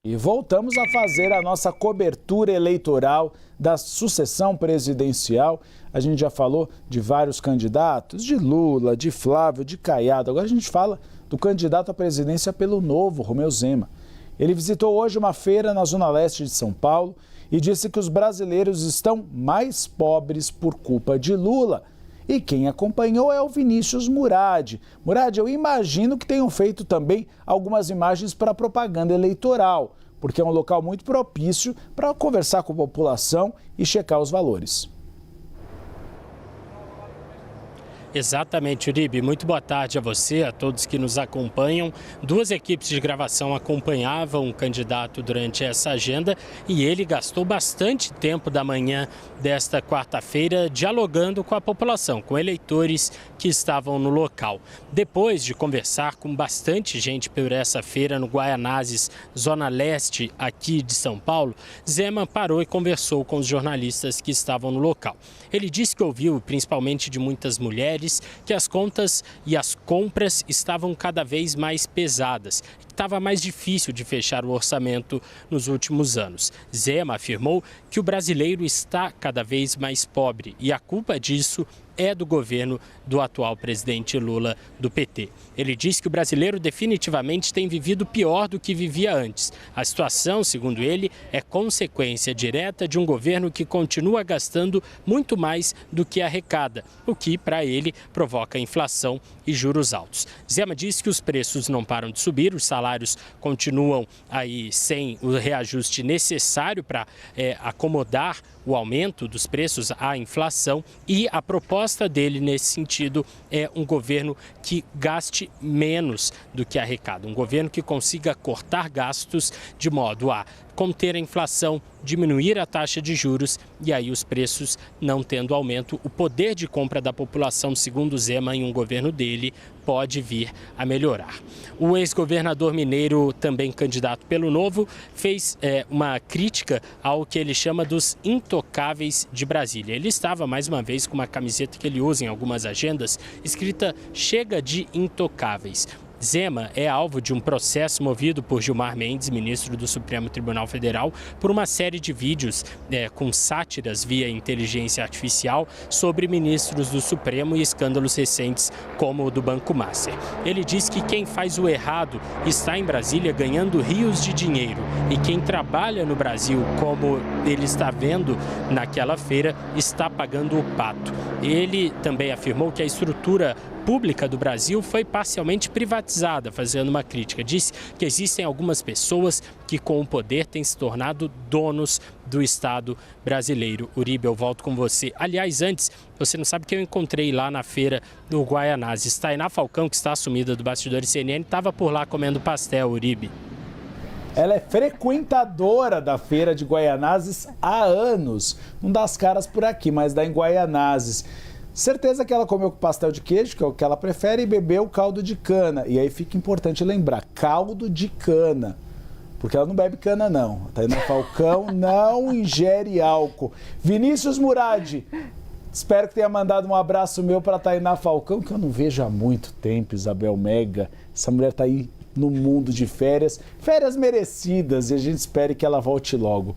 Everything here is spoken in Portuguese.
E voltamos a fazer a nossa cobertura eleitoral da sucessão presidencial. A gente já falou de vários candidatos, de Lula, de Flávio, de Caiado. Agora a gente fala do candidato à presidência pelo Novo, Romeu Zema. Ele visitou hoje uma feira na zona leste de São Paulo e disse que os brasileiros estão mais pobres por culpa de Lula. E quem acompanhou é o Vinícius Murad. Murad, eu imagino que tenham feito também algumas imagens para propaganda eleitoral, porque é um local muito propício para conversar com a população e checar os valores. Exatamente, Uribe. Muito boa tarde a você, a todos que nos acompanham. Duas equipes de gravação acompanhavam o candidato durante essa agenda e ele gastou bastante tempo da manhã desta quarta-feira dialogando com a população, com eleitores que estavam no local. Depois de conversar com bastante gente por essa feira no Guaianazes, zona leste aqui de São Paulo, Zema parou e conversou com os jornalistas que estavam no local. Ele disse que ouviu, principalmente de muitas mulheres, que as contas e as compras estavam cada vez mais pesadas. Estava mais difícil de fechar o orçamento nos últimos anos. Zema afirmou que o brasileiro está cada vez mais pobre e a culpa disso é do governo do atual presidente Lula, do PT. Ele disse que o brasileiro definitivamente tem vivido pior do que vivia antes. A situação, segundo ele, é consequência direta de um governo que continua gastando muito mais do que arrecada, o que, para ele, provoca inflação e juros altos. Zema disse que os preços não param de subir, os salários continuam aí sem o reajuste necessário para acomodar o aumento dos preços à inflação e a proposta dele nesse sentido é um governo que gaste menos do que arrecada, um governo que consiga cortar gastos de modo a conter a inflação, diminuir a taxa de juros e aí os preços não tendo aumento. O poder de compra da população, segundo Zema, em um governo dele, pode vir a melhorar. O ex-governador mineiro, também candidato pelo Novo, fez uma crítica ao que ele chama dos intocáveis de Brasília. Ele estava, mais uma vez, com uma camiseta que ele usa em algumas agendas, escrita "Chega de intocáveis". Zema é alvo de um processo movido por Gilmar Mendes, ministro do Supremo Tribunal Federal, por uma série de vídeos com sátiras via inteligência artificial sobre ministros do Supremo e escândalos recentes como o do Banco Master. Ele diz que quem faz o errado está em Brasília ganhando rios de dinheiro e quem trabalha no Brasil, como ele está vendo naquela feira, está pagando o pato. Ele também afirmou que a estrutura pública do Brasil foi parcialmente privatizada, fazendo uma crítica. Disse que existem algumas pessoas que com o poder têm se tornado donos do Estado brasileiro. Uribe, eu volto com você. Aliás, antes, você não sabe que eu encontrei lá na feira do Guaianazes. Tainá Falcão, que está assumida do Bastidores CNN, estava por lá comendo pastel, Uribe. Ela é frequentadora da feira de Guaianazes há anos. Não dá as caras por aqui, mas dá em Guaianazes. Certeza que ela comeu com pastel de queijo, que é o que ela prefere, e bebeu caldo de cana. E aí fica importante lembrar, caldo de cana. Porque ela não bebe cana, não. A Tainá Falcão não ingere álcool. Vinícius Murad, espero que tenha mandado um abraço meu para a Tainá Falcão, que eu não vejo há muito tempo, Isabel Mega. Essa mulher está aí no mundo de férias, férias merecidas, e a gente espera que ela volte logo.